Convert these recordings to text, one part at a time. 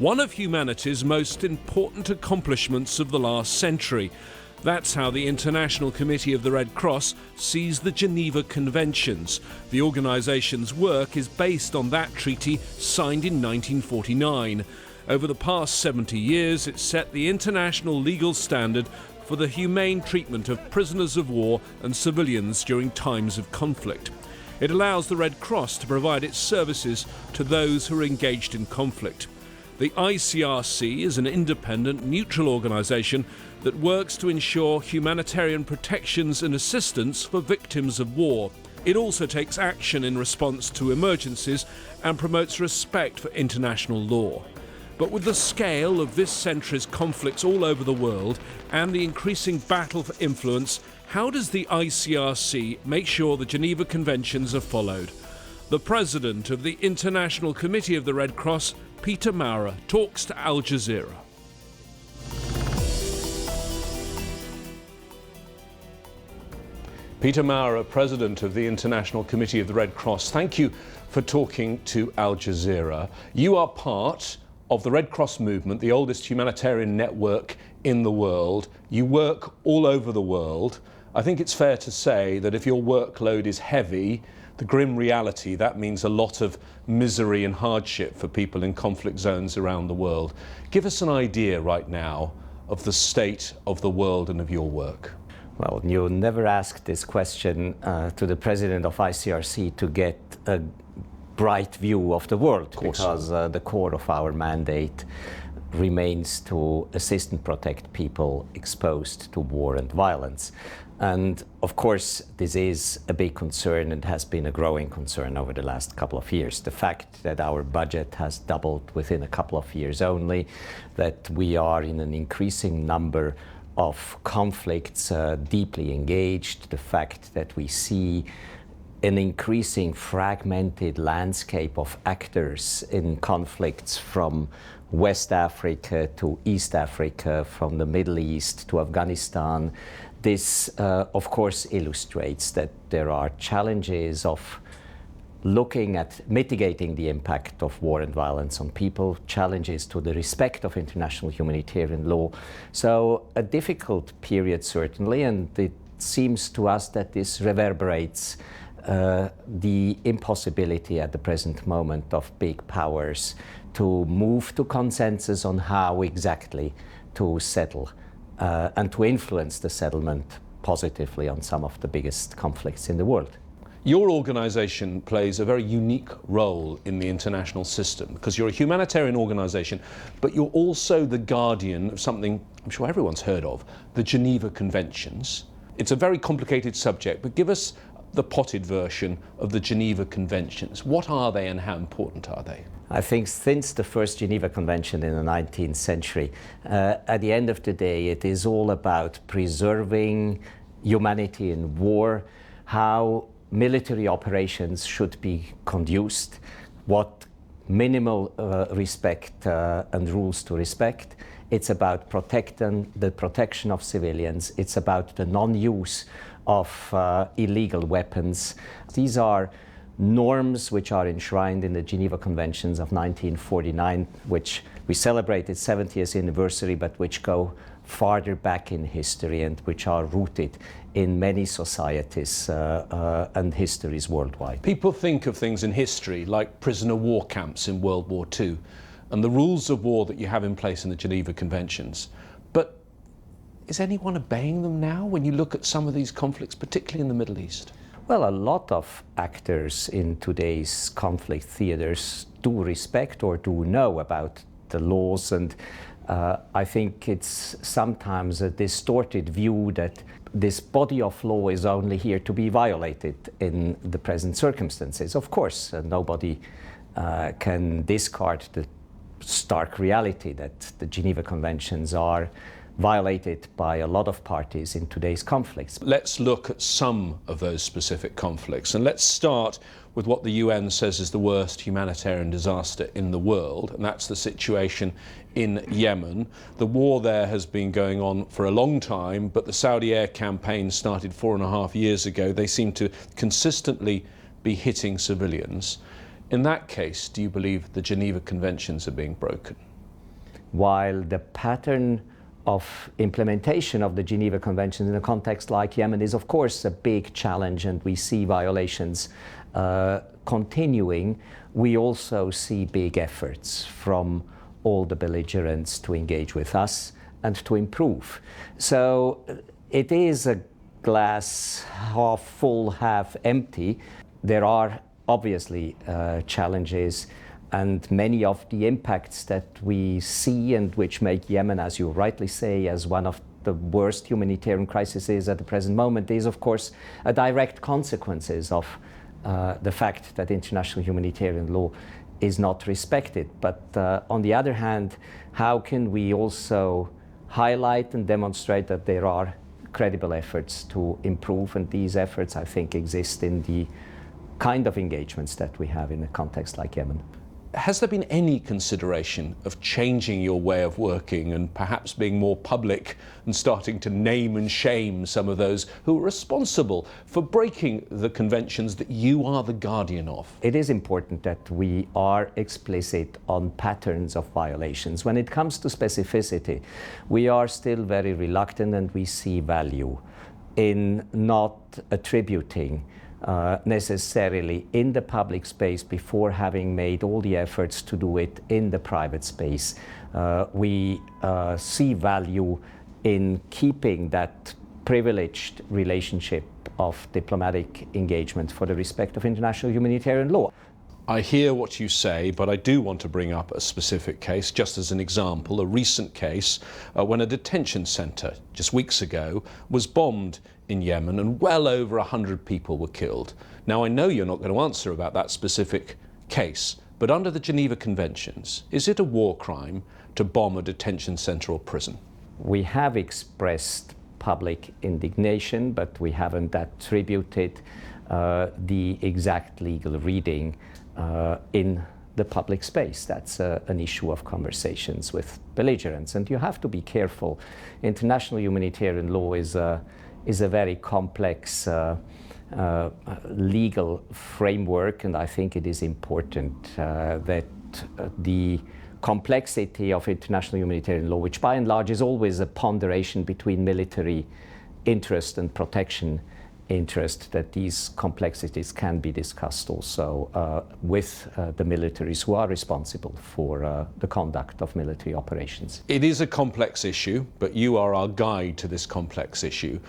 one of humanity's most important accomplishments of the last century. That's how the International Committee of the Red Cross sees the Geneva Conventions. The organisation's work is based on that treaty signed in 1949. Over the past 70 years, it's set the international legal standard for the humane treatment of prisoners of war and civilians during times of conflict. It allows the Red Cross to provide its services to those who are engaged in conflict. The ICRC is an independent, neutral organisation that works to ensure humanitarian protections and assistance for victims of war. It also takes action in response to emergencies and promotes respect for international law. But with the scale of this century's conflicts all over the world and the increasing battle for influence, how does the ICRC make sure the Geneva Conventions are followed? The president of the International Committee of the Red Cross, Peter Maurer, talks to Al Jazeera. Peter Maurer, president of the International Committee of the Red Cross, thank you for talking to Al Jazeera. You are part of the Red Cross movement, the oldest humanitarian network in the world. You work all over the world. I think it's fair to say that if your workload is heavy, the grim reality, that means a lot of misery and hardship for people in conflict zones around the world. Give us an idea right now of the state of the world and of your work. Well, you never ask this question to the president of ICRC to get a bright view of the world, because the core of our mandate remains to assist and protect people exposed to war and violence. And of course, this is a big concern and has been a growing concern over the last couple of years. The fact that our budget has doubled within a couple of years only, that we are in an increasing number of conflicts deeply engaged, the fact that we see an increasing fragmented landscape of actors in conflicts from West Africa to East Africa, from the Middle East to Afghanistan. This, of course, illustrates that there are challenges of looking at mitigating the impact of war and violence on people, challenges to the respect of international humanitarian law. So a difficult period, certainly, and it seems to us that this reverberates the impossibility at the present moment of big powers to move to consensus on how exactly to settle and to influence the settlement positively on some of the biggest conflicts in the world. Your organisation plays a very unique role in the international system because you're a humanitarian organisation, but you're also the guardian of something I'm sure everyone's heard of, the Geneva Conventions. It's a very complicated subject, but give us the potted version of the Geneva Conventions. What are they and how important are they? I think since the first Geneva Convention in the 19th century, at the end of the day, it is all about preserving humanity in war, how military operations should be conducted, what minimal respect and rules to respect. It's about the protection of civilians. It's about the non-use of illegal weapons. These are norms which are enshrined in the Geneva Conventions of 1949, which we celebrate its 70th anniversary, but which go farther back in history and which are rooted in many societies and histories worldwide. People think of things in history like prisoner war camps in World War II and the rules of war that you have in place in the Geneva Conventions. But is anyone obeying them now when you look at some of these conflicts, particularly in the Middle East? Well, a lot of actors in today's conflict theaters do respect or do know about the laws, and I think it's sometimes a distorted view that this body of law is only here to be violated in the present circumstances. Of course, nobody can discard the stark reality that the Geneva Conventions are violated by a lot of parties in today's conflicts. Let's look at some of those specific conflicts, and let's start with what the UN says is the worst humanitarian disaster in the world, and that's the situation in Yemen. The war there has been going on for a long time, but the Saudi air campaign started 4.5 years ago. They seem to consistently be hitting civilians. In that case, do you believe the Geneva Conventions are being broken? while the pattern of implementation of the Geneva Conventions in a context like Yemen is of course a big challenge, and we see violations continuing, we also see big efforts from all the belligerents to engage with us and to improve. So it is a glass half full, half empty. There are obviously challenges, and many of the impacts that we see and which make Yemen, as you rightly say, as one of the worst humanitarian crises at the present moment, is of course a direct consequences of the fact that international humanitarian law is not respected. But on the other hand, how can we also highlight and demonstrate that there are credible efforts to improve, and these efforts, I think, exist in the kind of engagements that we have in a context like Yemen. Has there been any consideration of changing your way of working and perhaps being more public and starting to name and shame some of those who are responsible for breaking the conventions that you are the guardian of? It is important that we are explicit on patterns of violations. When it comes to specificity, we are still very reluctant, and we see value in not attributing necessarily in the public space before having made all the efforts to do it in the private space. We see value in keeping that privileged relationship of diplomatic engagement for the respect of international humanitarian law. I hear what you say, but I do want to bring up a specific case, just as an example, a recent case when a detention centre just weeks ago was bombed in Yemen and well over 100 people were killed. Now, I know you're not going to answer about that specific case, but under the Geneva Conventions, is it a war crime to bomb a detention centre or prison? We have expressed public indignation, but we haven't attributed the exact legal reading in the public space. That's an issue of conversations with belligerents, and you have to be careful. International humanitarian law is a very complex legal framework, and I think it is important that the complexity of international humanitarian law, which by and large is always a ponderation between military interest and protection interest, that these complexities can be discussed also with the militaries who are responsible for the conduct of military operations. It is a complex issue, but you are our guide to this complex issue.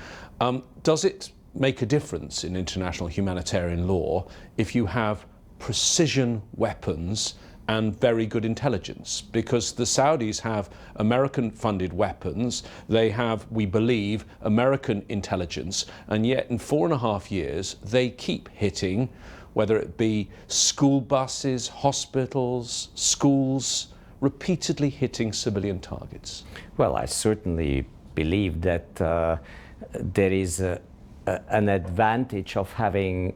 Does it make a difference in international humanitarian law if you have precision weapons and very good intelligence? Because the Saudis have American-funded weapons, they have, we believe, American intelligence, and yet in 4.5 years they keep hitting, whether it be school buses, hospitals, schools, repeatedly hitting civilian targets. Well, I certainly believe that there is an advantage of having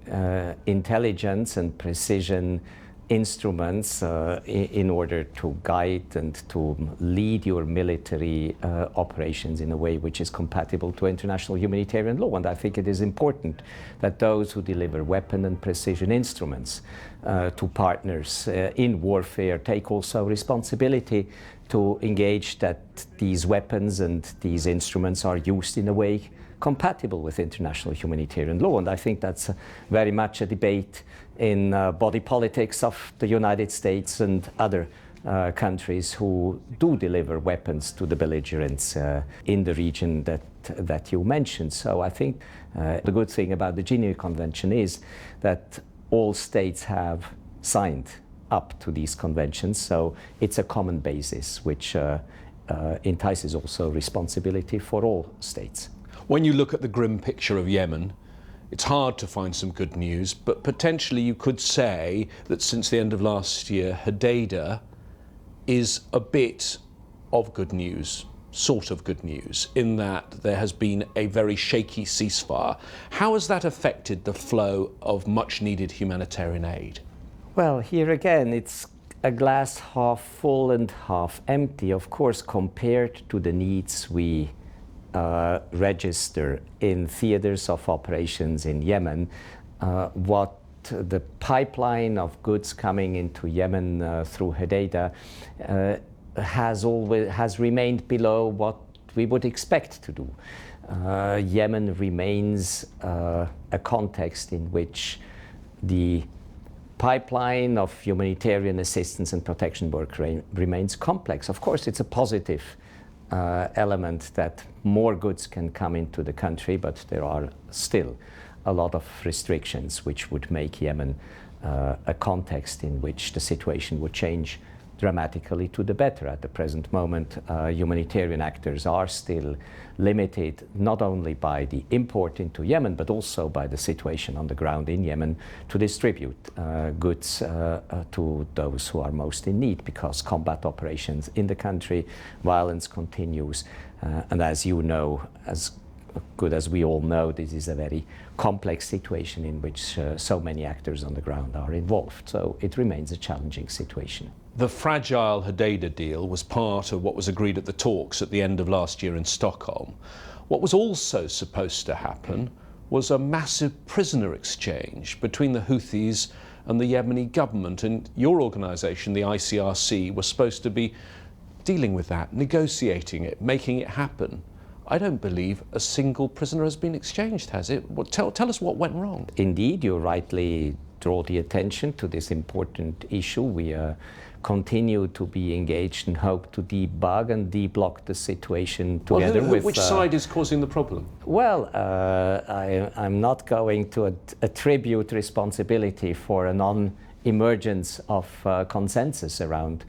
intelligence and precision instruments in order to guide and to lead your military operations in a way which is compatible to international humanitarian law. And I think it is important that those who deliver weapon and precision instruments to partners in warfare take also responsibility to engage that these weapons and these instruments are used in a way compatible with international humanitarian law. And I think that's very much a debate in body politics of the United States and other countries who do deliver weapons to the belligerents in the region that you mentioned. So I think the good thing about the Geneva Convention is that all states have signed up to these conventions, so it's a common basis which entices also responsibility for all states. When you look at the grim picture of Yemen, it's hard to find some good news, but potentially you could say that since the end of last year, Hodeidah is a bit of good news, sort of good news, in that there has been a very shaky ceasefire. How has that affected the flow of much needed humanitarian aid? Well, here again, it's a glass half full and half empty. Of course, compared to the needs we register in theaters of operations in Yemen, what the pipeline of goods coming into Yemen through Hodeidah has remained below what we would expect to do. Yemen remains a context in which the pipeline of humanitarian assistance and protection work remains complex. Of course, it's a positive element that more goods can come into the country, but there are still a lot of restrictions which would make Yemen a context in which the situation would change dramatically to the better. At the present moment, humanitarian actors are still limited not only by the import into Yemen, but also by the situation on the ground in Yemen to distribute goods to those who are most in need, because combat operations in the country, violence continues, and as you know, as good as we all know, this is a very complex situation in which so many actors on the ground are involved. So it remains a challenging situation. The fragile Hodeidah deal was part of what was agreed at the talks at the end of last year in Stockholm. What was also supposed to happen was a massive prisoner exchange between the Houthis and the Yemeni government, and your organisation, the ICRC, was supposed to be dealing with that, negotiating it, making it happen. I don't believe a single prisoner has been exchanged, has it? Well, tell us what went wrong. Indeed, you rightly draw the attention to this important issue. We continue to be engaged and hope to debug and deblock the situation together with... Which side is causing the problem? Well, I'm not going to attribute responsibility for a non-emergence of consensus around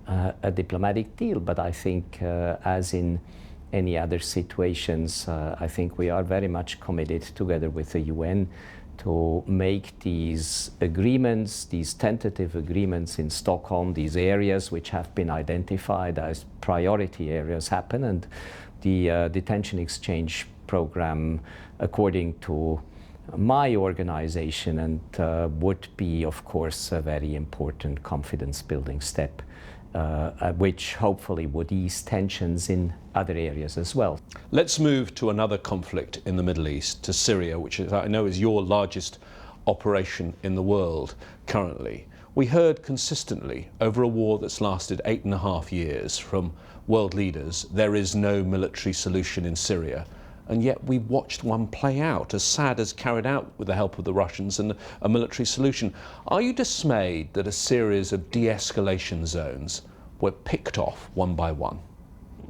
a diplomatic deal, but I think as in any other situations, I think we are very much committed together with the UN to make these agreements, these tentative agreements in Stockholm, these areas which have been identified as priority areas happen, and the detention exchange program, according to my organization, and would be, of course, a very important confidence-building step, which hopefully would ease tensions in other areas as well. Let's move to another conflict in the Middle East, to Syria, which I know is your largest operation in the world currently. We heard consistently over a war that's lasted 8.5 years from world leaders, there is no military solution in Syria. And yet we watched one play out, Assad has carried out with the help of the Russians and a military solution. Are you dismayed that a series of de-escalation zones were picked off one by one?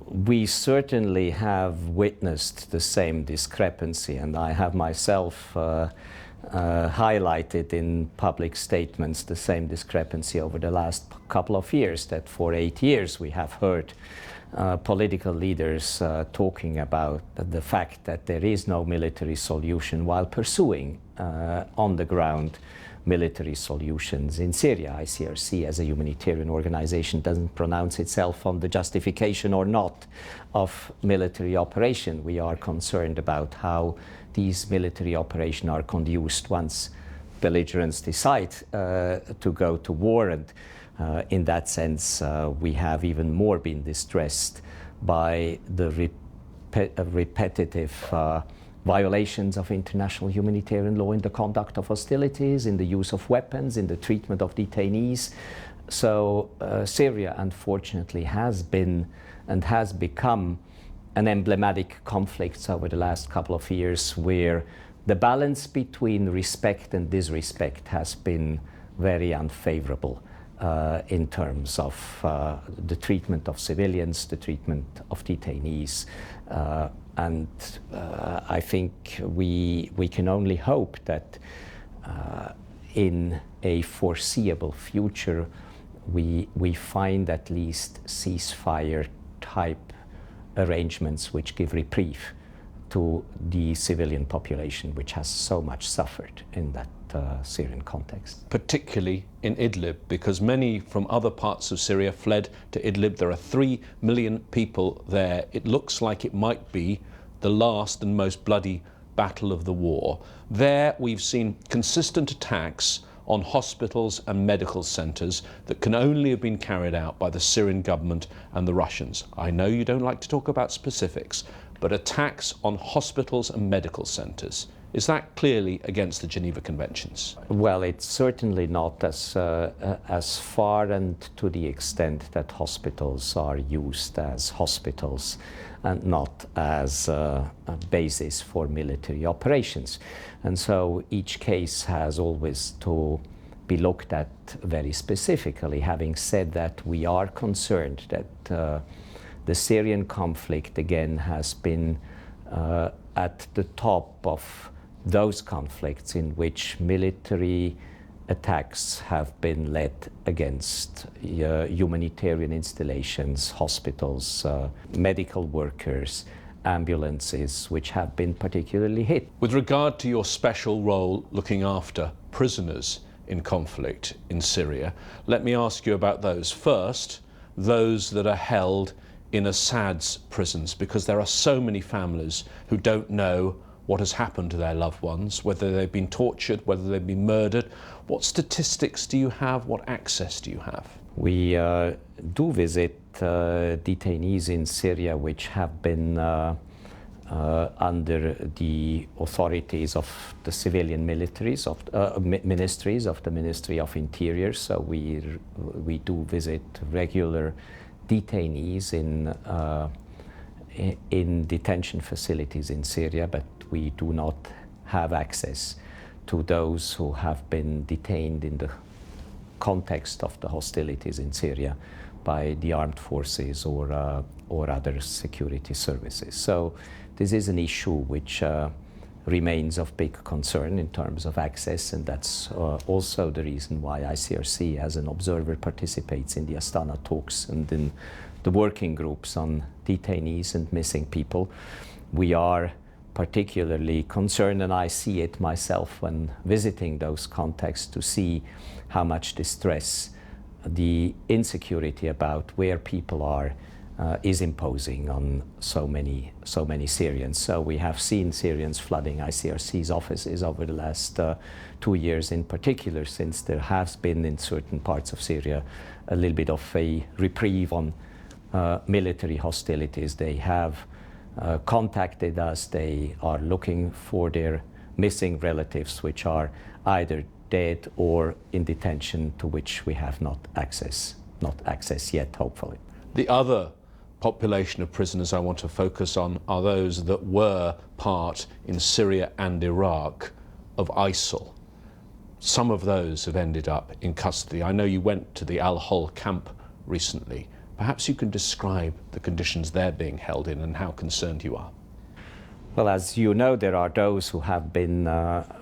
We certainly have witnessed the same discrepancy, and I have myself highlighted in public statements the same discrepancy over the last couple of years, that for 8 years we have heard political leaders talking about the fact that there is no military solution while pursuing on the ground military solutions in Syria. ICRC, as a humanitarian organization, doesn't pronounce itself on the justification or not of military operation. We are concerned about how these military operations are conducted once belligerents decide to go to war, and in that sense, we have even more been distressed by the repetitive violations of international humanitarian law in the conduct of hostilities, in the use of weapons, in the treatment of detainees. So Syria, unfortunately, has been and has become an emblematic conflict over the last couple of years, where the balance between respect and disrespect has been very unfavorable in terms of the treatment of civilians, the treatment of detainees. And I think we can only hope that in a foreseeable future we find at least ceasefire type arrangements which give reprieve to the civilian population, which has so much suffered in that Syrian context. Particularly in Idlib, because many from other parts of Syria fled to Idlib. There are 3 million people there. It looks like it might be the last and most bloody battle of the war. There we've seen consistent attacks on hospitals and medical centres that can only have been carried out by the Syrian government and the Russians. I know you don't like to talk about specifics, but attacks on hospitals and medical centres. Is that clearly against the Geneva Conventions? Well, it's certainly not as far and to the extent that hospitals are used as hospitals and not as a basis for military operations. And so each case has always to be looked at very specifically. Having said that, we are concerned that the Syrian conflict again has been at the top of those conflicts in which military attacks have been led against humanitarian installations, hospitals, medical workers, ambulances, which have been particularly hit. With regard to your special role looking after prisoners in conflict in Syria, let me ask you about those. First, those that are held in Assad's prisons, because there are so many families who don't know what has happened to their loved ones, whether they've been tortured, whether they've been murdered. What statistics do you have? What access do you have? We do visit detainees in Syria which have been under the authorities of the civilian ministries of the Ministry of Interior. So we do visit regular detainees in detention facilities in Syria, but we do not have access to those who have been detained in the context of the hostilities in Syria by the armed forces or other security services. So this is an issue which remains of big concern in terms of access, and that's also the reason why ICRC as an observer participates in the Astana talks and in the working groups on detainees and missing people. We are particularly concerned, and I see it myself when visiting those contexts, to see how much distress the insecurity about where people are is imposing on so many Syrians. So we have seen Syrians flooding ICRC's offices over the last 2 years in particular, since there has been in certain parts of Syria a little bit of a reprieve on military hostilities. They have contacted us. They are looking for their missing relatives, which are either dead or in detention, to which we have not access yet, hopefully. The other population of prisoners I want to focus on are those that were part in Syria and Iraq of ISIL. Some of those have ended up in custody. I know you went to the Al-Hol camp recently. Perhaps you can describe the conditions they're being held in and how concerned you are. Well, as you know, there are those who have been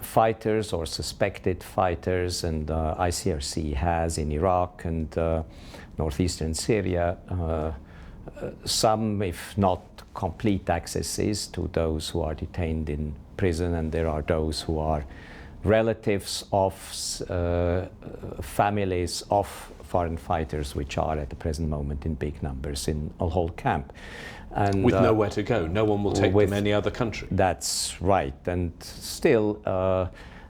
fighters or suspected fighters, and ICRC has in Iraq and northeastern Syria some, if not complete, accesses to those who are detained in prison, and there are those who are relatives of families of foreign fighters, which are at the present moment in big numbers in Al-Hol camp. And, with nowhere to go. No one will take them any other country. That's right. And still,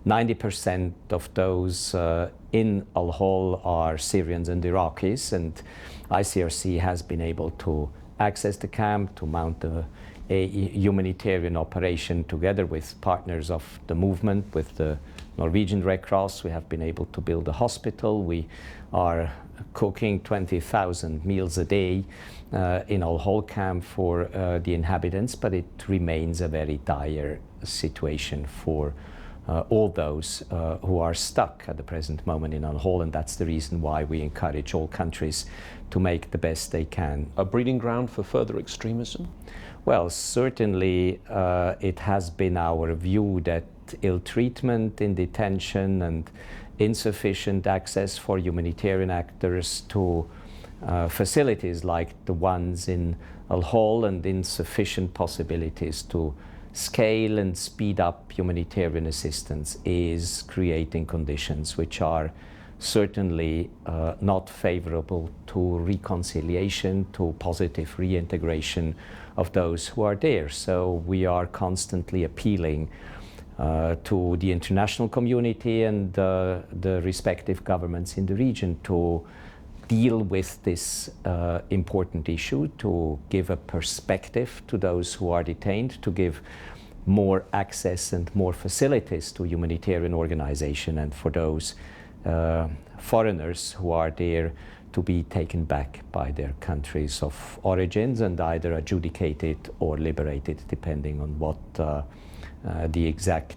90% of those in Al-Hol are Syrians and Iraqis, and ICRC has been able to access the camp, to mount a humanitarian operation together with partners of the movement, with the Norwegian Red Cross. We have been able to build a hospital. We are cooking 20,000 meals a day in Al-Hol camp for the inhabitants, but it remains a very dire situation for all those who are stuck at the present moment in Al-Hol, and that's the reason why we encourage all countries to make the best they can. A breeding ground for further extremism? Well, certainly it has been our view that ill treatment in detention and insufficient access for humanitarian actors to facilities like the ones in Al-Hol, and insufficient possibilities to scale and speed up humanitarian assistance is creating conditions which are certainly not favorable to reconciliation, to positive reintegration of those who are there. So we are constantly appealing to the international community and the respective governments in the region to deal with this important issue, to give a perspective to those who are detained, to give more access and more facilities to humanitarian organization, and for those foreigners who are there to be taken back by their countries of origins and either adjudicated or liberated, depending on what the exact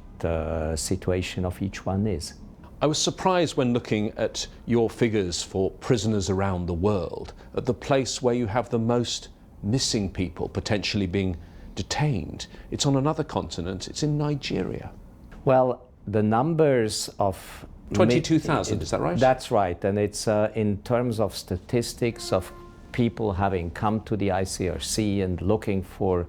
situation of each one is. I was surprised when looking at your figures for prisoners around the world at the place where you have the most missing people potentially being detained. It's on another continent, it's in Nigeria. Well, the numbers of 22,000, is that right? That's right, and it's in terms of statistics of people having come to the ICRC and looking for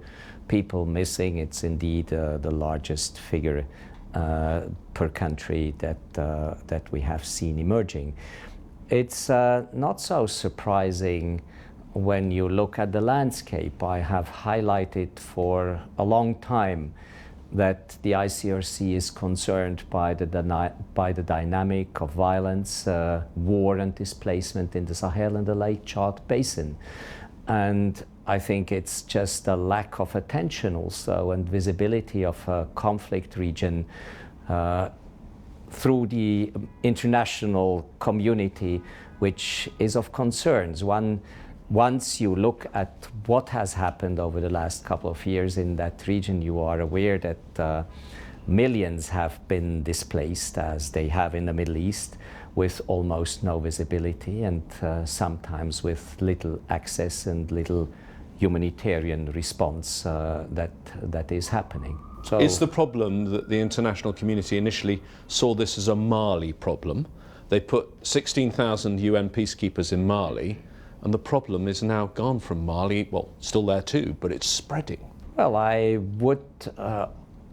people missing, it's indeed the largest figure per country that we have seen emerging. It's not so surprising when you look at the landscape. I have highlighted for a long time that the ICRC is concerned by the dynamic of violence, war and displacement in the Sahel and the Lake Chad Basin. And I think it's just a lack of attention also and visibility of a conflict region through the international community, which is of concerns. Once you look at what has happened over the last couple of years in that region, you are aware that millions have been displaced, as they have in the Middle East, with almost no visibility and sometimes with little access and little humanitarian response that is happening. So is the problem that the international community initially saw this as a Mali problem? They put 16,000 UN peacekeepers in Mali, and the problem is now gone from Mali, well, still there too, but it's spreading. Well, I would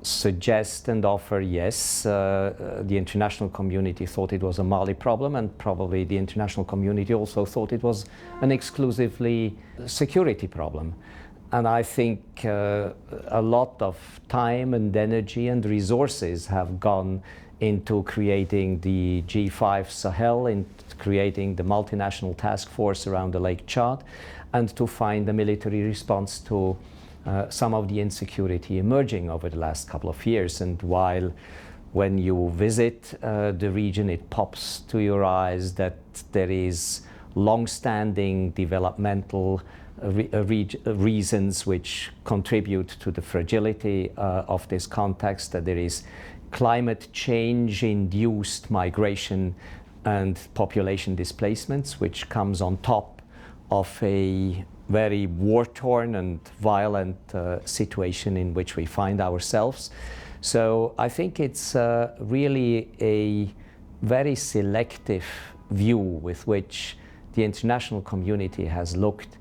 suggest and offer, yes, the international community thought it was a Mali problem, and probably the international community also thought it was an exclusively security problem. And I think a lot of time and energy and resources have gone into creating the G5 Sahel, in creating the multinational task force around the Lake Chad, and to find a military response to some of the insecurity emerging over the last couple of years. And while when you visit the region, it pops to your eyes that there is long-standing developmental reasons which contribute to the fragility of this context, that there is climate change-induced migration and population displacements, which comes on top of a very war-torn and violent situation in which we find ourselves. So I think it's really a very selective view with which the international community has looked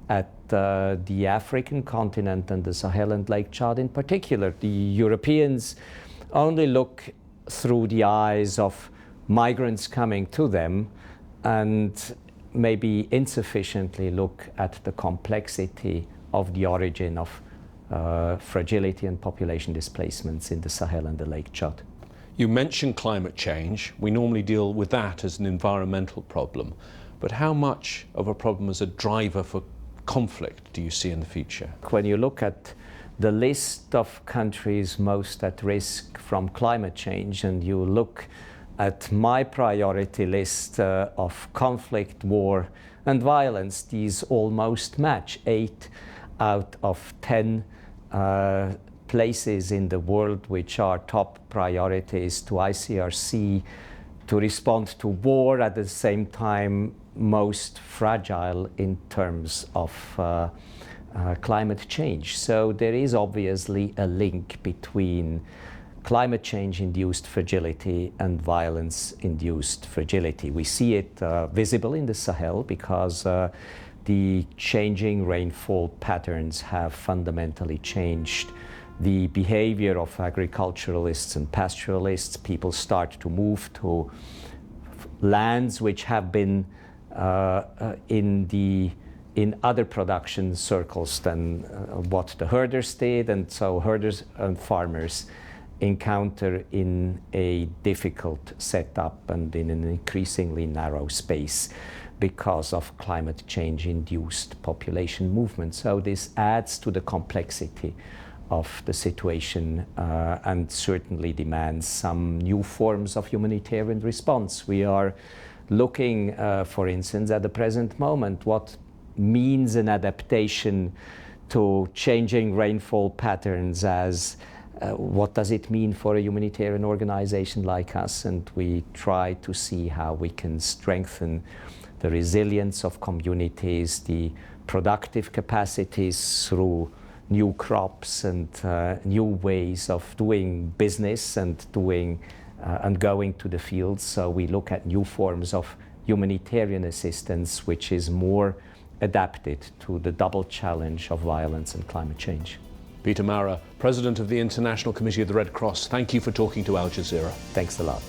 at the African continent and the Sahel and Lake Chad in particular. The Europeans only look through the eyes of migrants coming to them and maybe insufficiently look at the complexity of the origin of fragility and population displacements in the Sahel and the Lake Chad. You mentioned climate change. We normally deal with that as an environmental problem. But how much of a problem as a driver for conflict do you see in the future? When you look at the list of countries most at risk from climate change, and you look at my priority list of conflict, war and violence, these almost match. 8 out of 10 places in the world which are top priorities to ICRC to respond to war, at the same time most fragile in terms of climate change. So there is obviously a link between climate change-induced fragility and violence-induced fragility. We see it visible in the Sahel because the changing rainfall patterns have fundamentally changed the behavior of agriculturalists and pastoralists. People start to move to lands which have been in other production circles than what the herders did, and so herders and farmers encounter in a difficult setup and in an increasingly narrow space because of climate change-induced population movement. So this adds to the complexity of the situation and certainly demands some new forms of humanitarian response. We are looking, for instance, at the present moment, what means an adaptation to changing rainfall patterns, as what does it mean for a humanitarian organization like us, and we try to see how we can strengthen the resilience of communities, the productive capacities through new crops and new ways of doing business and going to the fields. So we look at new forms of humanitarian assistance, which is more adapted to the double challenge of violence and climate change. Peter Maurer, President of the International Committee of the Red Cross, thank you for talking to Al Jazeera. Thanks a lot.